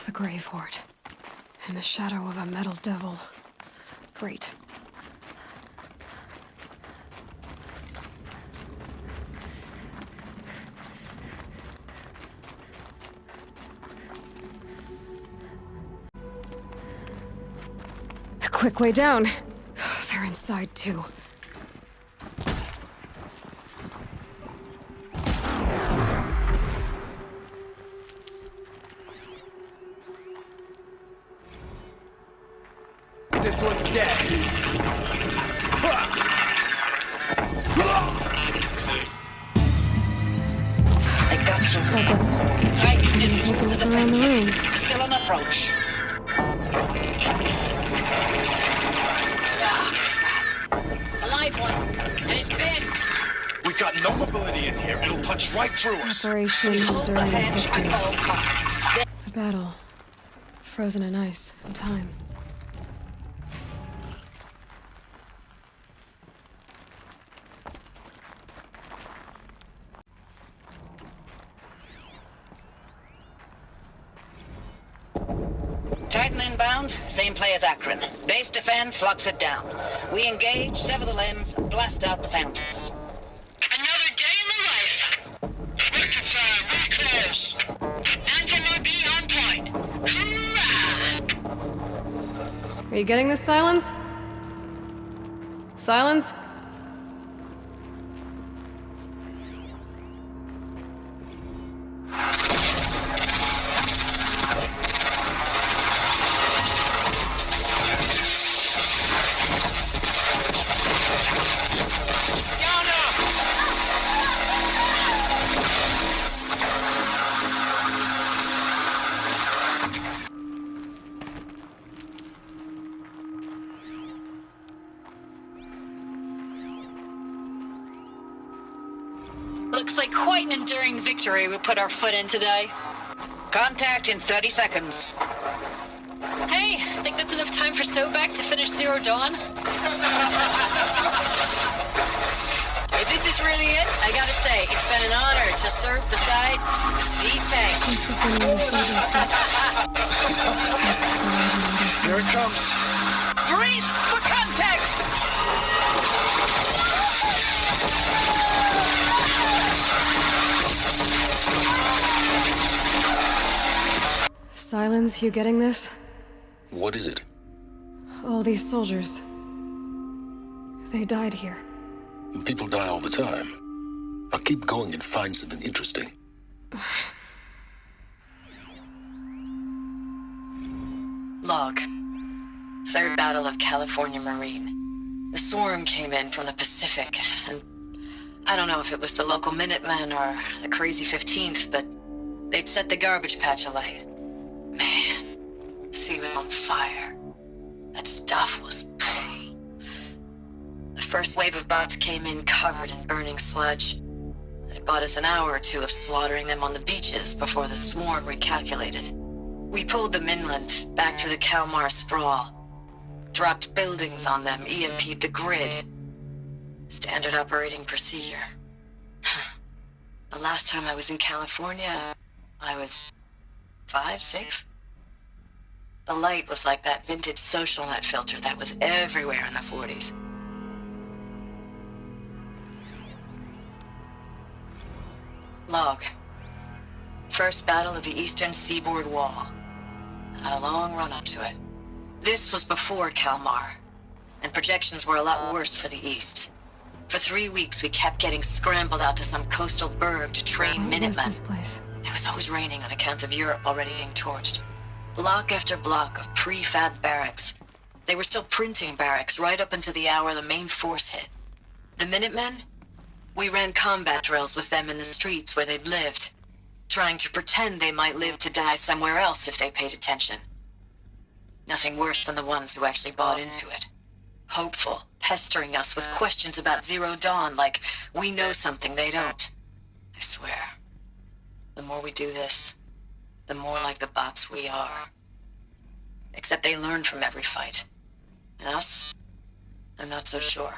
The Grave-Hoard. In the shadow of a metal devil. Great. A quick way down. They're inside, too. This one's dead. I got some. That does it. Titan is Take a through the look around the room. defenses. Still on approach. Alive one. And it's pissed. We've got no mobility in here. It'll punch right through us. Operation Hold the Enduring hedge Victory. at all costs. The battle. Frozen in ice and time. Titan inbound, same play as Akron. Base defense locks it down. We engage, sever the limbs, blast out the fountains. Another day in the life. Waiting time, we're close. Anti-MRB on point. Hoorah! Are you getting this, Silence? Silence? Looks like quite an enduring victory we put our foot in today. Contact in 30 seconds. Hey, think that's enough time for Sobeck to finish Zero Dawn? If this is really it, I gotta say, it's been an honor to serve beside these tanks. Must have been an insurgency. Here it comes. Brace for contact! Silence, you getting this? What is it? All these soldiers. They died here. People die all the time. Now keep going and find something interesting. Log. Third Battle of California Marine. The swarm came in from the Pacific, and I don't know if it was the local Minutemen or the crazy 15th, but they'd set the garbage patch alight. Man, the sea was on fire. That stuff was... The first wave of bots came in covered in burning sludge. It bought us an hour or two of slaughtering them on the beaches before the swarm recalculated. We pulled them inland, back through the Kalmar sprawl. Dropped buildings on them, EMP'd the grid. Standard operating procedure. The last time I was in California, I was 5, 6? The light was like that vintage social net filter that was everywhere in the 40s. Log. First battle of the eastern seaboard wall. Had a long run up to it. This was before Kalmar, and projections were a lot worse for the east. For 3 weeks, we kept getting scrambled out to some coastal burg to train What was Minutemen. this place? It was always raining on account of Europe already being torched. Block after block of prefab barracks. They were still printing barracks right up until the hour the main force hit. The Minutemen? We ran combat drills with them in the streets where they'd lived, trying to pretend they might live to die somewhere else if they paid attention. Nothing worse than the ones who actually bought into it. Hopeful, pestering us with questions about Zero Dawn like we know something they don't. I swear, the more we do this, the more like the bots we are. Except they learn from every fight. And us? I'm not so sure.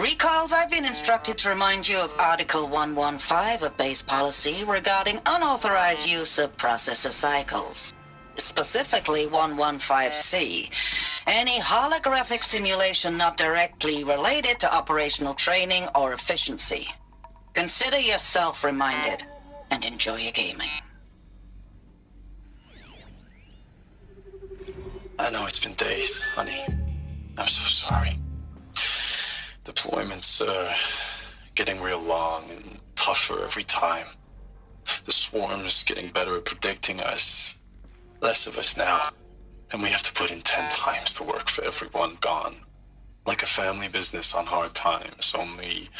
Recalls, I've been instructed to remind you of Article 115 of base policy regarding unauthorized use of processor cycles. Specifically 115C. Any holographic simulation not directly related to operational training or efficiency. Consider yourself reminded, and enjoy your gaming. I know it's been days, honey. I'm so sorry. Deployments are getting real long and tougher every time. The swarm's getting better at predicting us. Less of us now. And we have to put in 10 times the work for everyone gone. Like a family business on hard times, only...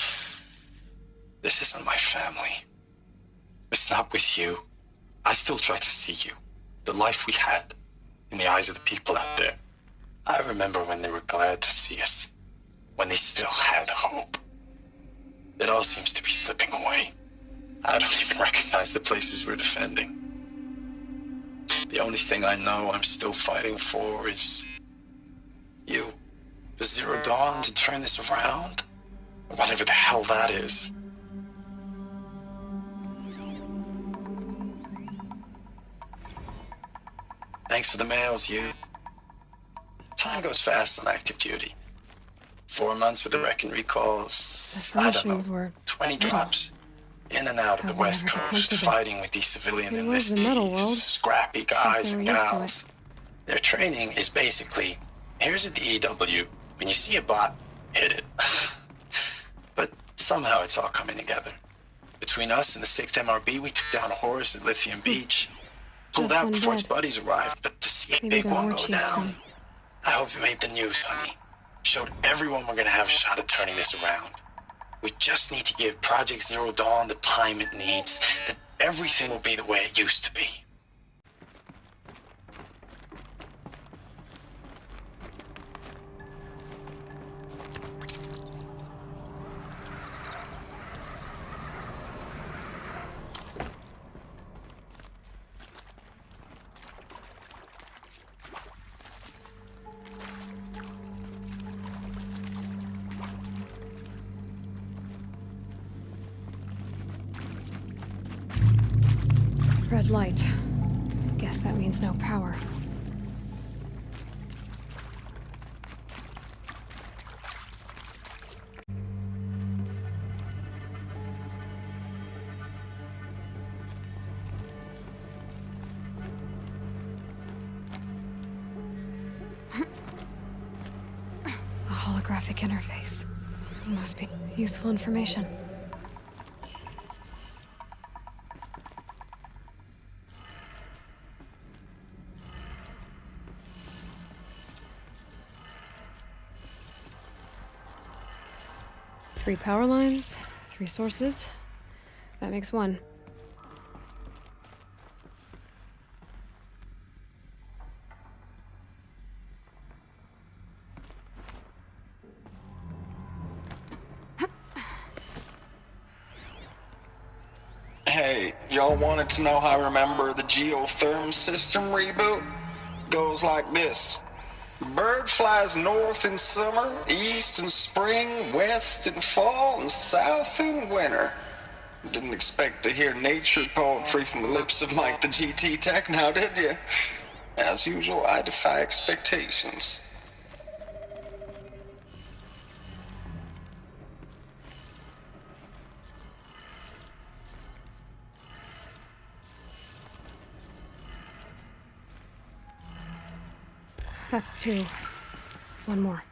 this isn't my family. It's not with you. I still try to see you. The life we had. In the eyes of the people out there. I remember when they were glad to see us. When they still had hope. It all seems to be slipping away. I don't even recognize the places we're defending. The only thing I know I'm still fighting for is... you. For Zero Dawn to turn this around? Or whatever the hell that is. Thanks for the mails, you. Time goes fast on active duty. 4 months with the wreck and recalls. I don't know, 20 drops. In and out of the West Coast, fighting with these civilian enlistees, scrappy guys and gals. Their training is basically, here's a DEW. When you see a bot, hit it. But somehow it's all coming together. Between us and the 6th MRB, we took down hordes at Lithium Beach. Pulled out before its buddies arrived, but to see a big one go down. I hope you made the news, honey. Showed everyone we're gonna have a shot at turning this around. We just need to give Project Zero Dawn the time it needs, then everything will be the way it used to be. Red light. Guess that means no power. A holographic interface. Must be useful information. Three power lines, 3 sources. That makes 1. Hey, y'all wanted to know how I remember the geotherm system reboot? Goes like this. The bird flies north in summer, east in spring, west in fall, and south in winter. Didn't expect to hear nature poetry from the lips of Mike the GT Tech now, did you? As usual, I defy expectations. That's 2. 1 more.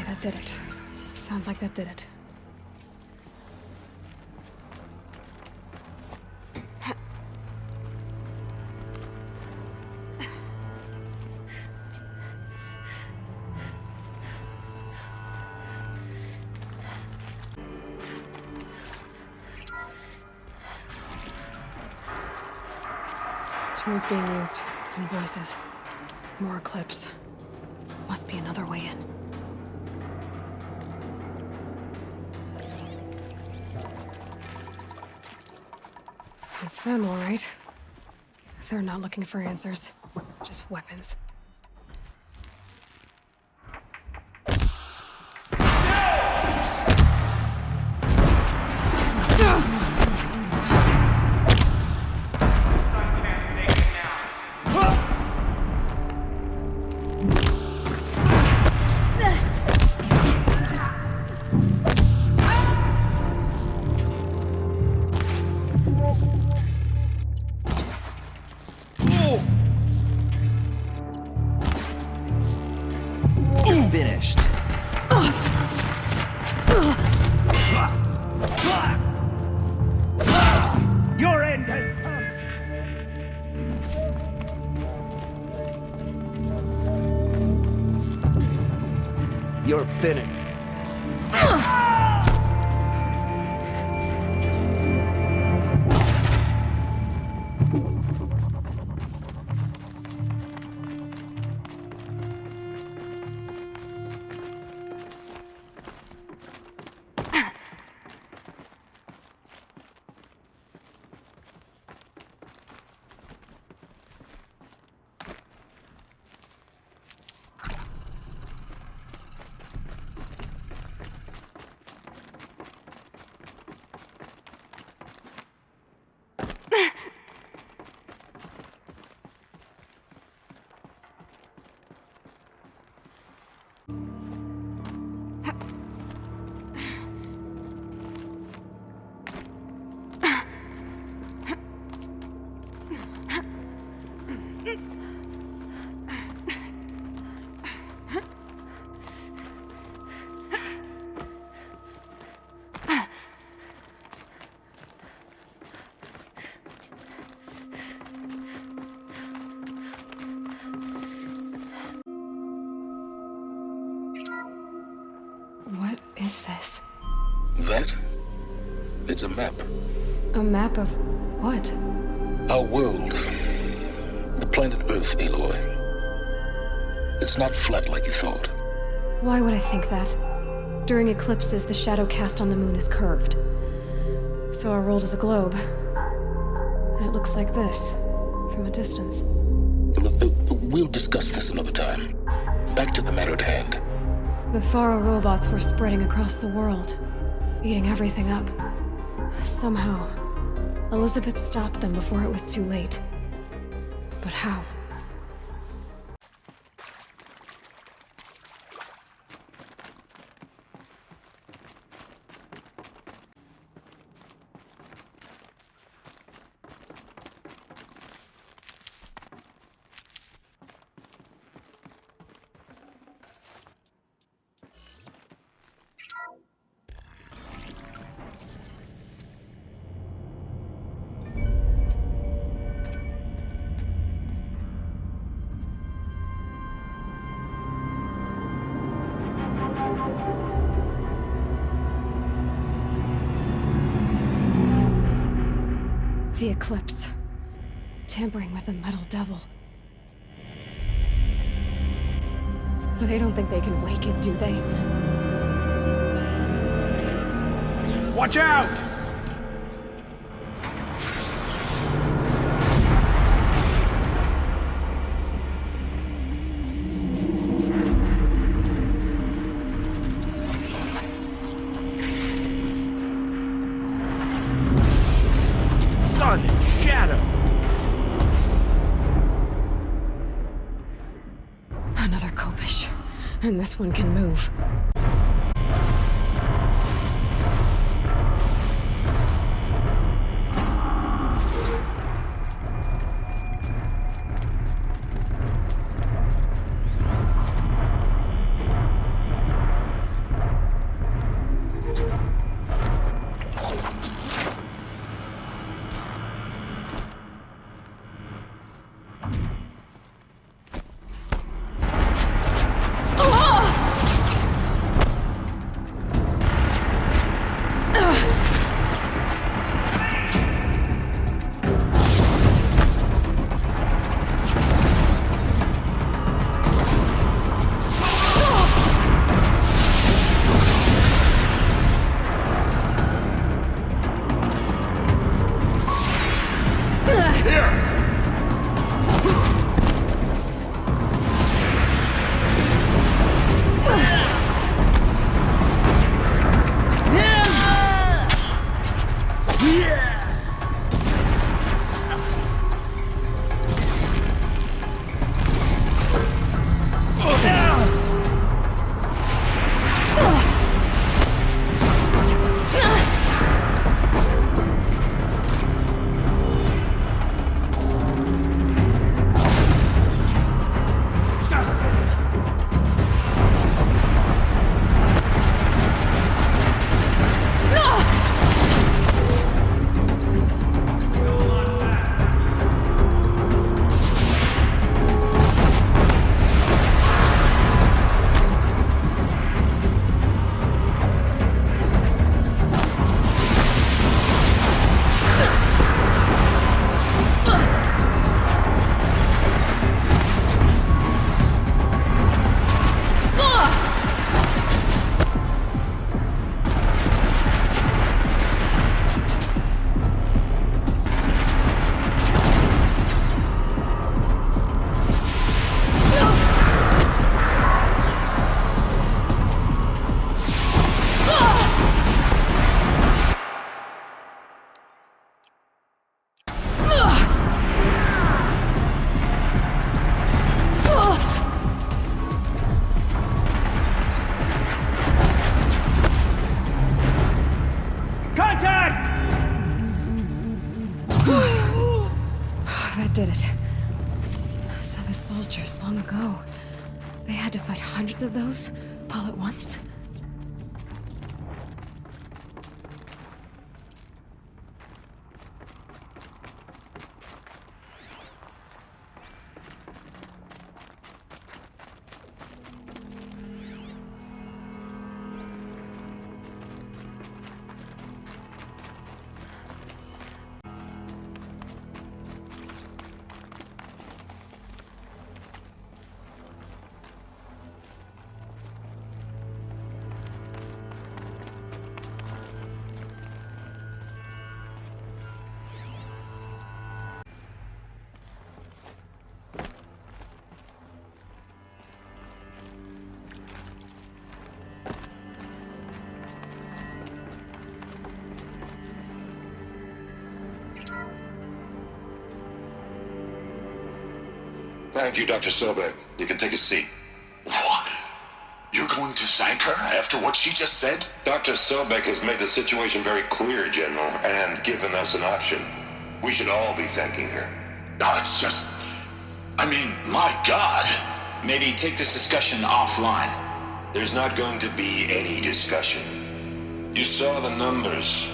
That did it. Sounds like that did it. Tools being used. And voices. More Eclipse. Must be another way in. It's them, all right. They're not looking for answers. Just weapons. Finished. Your end has come. You're finished. What is this? That? It's a map. A map of what? Our world. The planet Earth, Aloy. It's not flat like you thought. Why would I think that? During eclipses, the shadow cast on the moon is curved. So our world is a globe. And it looks like this, from a distance. We'll discuss this another time. Back to the matter at hand. The Faro robots were spreading across the world, eating everything up. Somehow, Elisabet stopped them before it was too late. But how? The Eclipse. Tampering with the metal devil. They don't think they can wake it, do they? Watch out! Sun and shadow! Another Kopish. And this one can move. That did it. So the soldiers, long ago, they had to fight hundreds of those, all at once? Thank you, Dr. Sobeck. You can take a seat. What? You're going to thank her after what she just said? Dr. Sobeck has made the situation very clear, General, and given us an option. We should all be thanking her. No, it's just... I mean, my God. Maybe take this discussion offline. There's not going to be any discussion. You saw the numbers.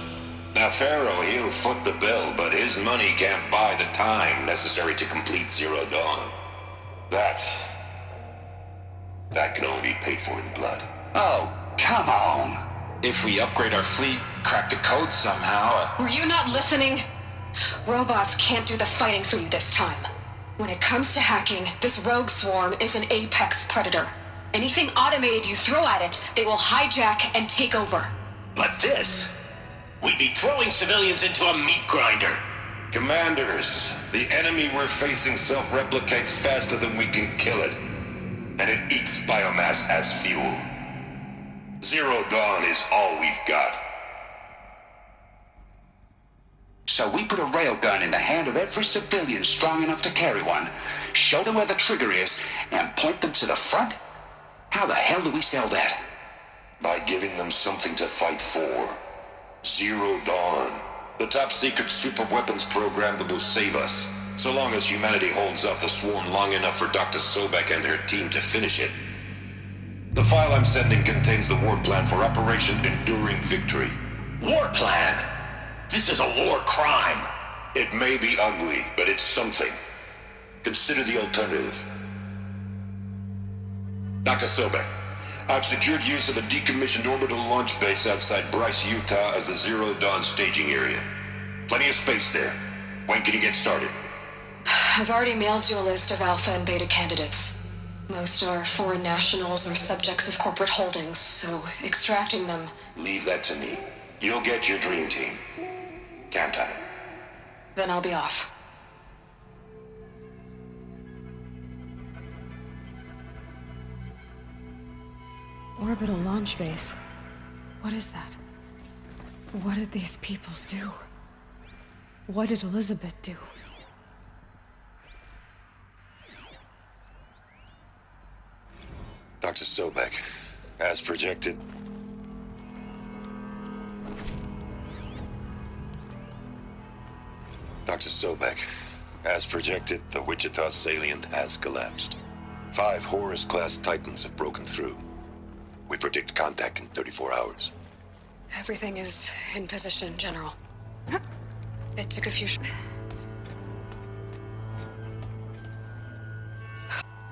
Now, Faro, he'll foot the bill, but his money can't buy the time necessary to complete Zero Dawn. That can only be paid for in blood. Oh, come on. If we upgrade our fleet, crack the code somehow... Were you not listening? Robots can't do the fighting for you this time. When it comes to hacking, this rogue swarm is an apex predator. Anything automated you throw at it, they will hijack and take over. But this... We'd be throwing civilians into a meat grinder. Commanders, the enemy we're facing self-replicates faster than we can kill it. And it eats biomass as fuel. Zero Dawn is all we've got. So we put a railgun in the hand of every civilian strong enough to carry one, show them where the trigger is, and point them to the front? How the hell do we sell that? By giving them something to fight for. Zero Dawn. The top-secret super-weapons program that will save us. So long as humanity holds off the swarm long enough for Dr. Sobeck and her team to finish it. The file I'm sending contains the war plan for Operation Enduring Victory. War plan? This is a war crime. It may be ugly, but it's something. Consider the alternative. Dr. Sobeck, I've secured use of a decommissioned orbital launch base outside Bryce, Utah as the Zero Dawn staging area. Plenty of space there. When can you get started? I've already mailed you a list of alpha and beta candidates. Most are foreign nationals or subjects of corporate holdings, so extracting them... Leave that to me. You'll get your dream team. Count on it. Then I'll be off. Orbital launch base. What is that? What did these people do? What did Elisabet do? Dr. Sobeck, as projected. Dr. Sobeck, as projected, the Wichita salient has collapsed. 5 Horus-class Titans have broken through. We predict contact in 34 hours. Everything is in position, General. It took a few...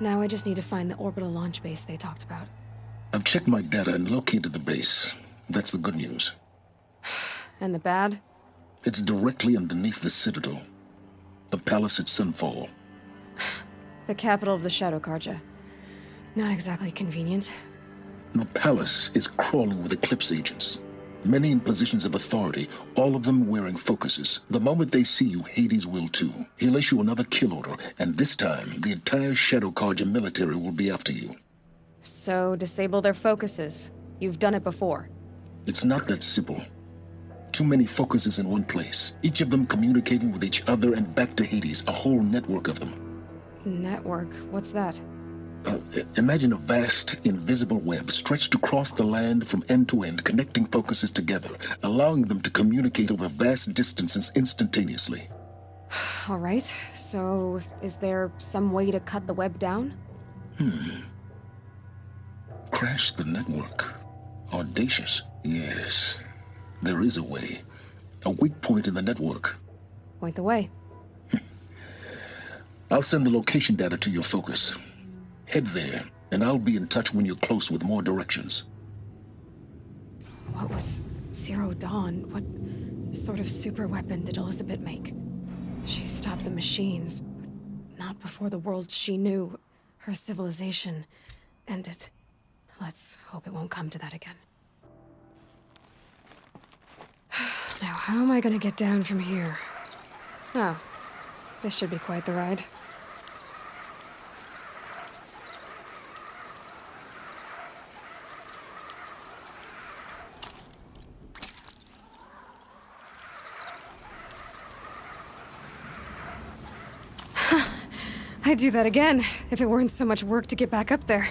Now I just need to find the orbital launch base they talked about. I've checked my data and located the base. That's the good news. And the bad? It's directly underneath the Citadel. The palace at Sunfall. The capital of the Shadow Carja. Not exactly convenient. The palace is crawling with Eclipse agents. Many in positions of authority, all of them wearing focuses. The moment they see you, Hades will too. He'll issue another kill order, and this time, the entire Shadow Carja military will be after you. So, disable their focuses. You've done it before. It's not that simple. Too many focuses in one place, each of them communicating with each other and back to Hades, a whole network of them. Network? What's that? Imagine a vast, invisible web stretched across the land from end to end, connecting focuses together, allowing them to communicate over vast distances instantaneously. All right, so is there some way to cut the web down? Crash the network. Audacious. Yes, there is a way. A weak point in the network. Point the way. I'll send the location data to your focus. Head there, and I'll be in touch when you're close with more directions. What was Zero Dawn? What sort of super weapon did Elisabet make? She stopped the machines, but not before the world she knew, her civilization, ended. Let's hope it won't come to that again. Now, how am I gonna get down from here? Oh, this should be quite the ride. I'd do that again, if it weren't so much work to get back up there.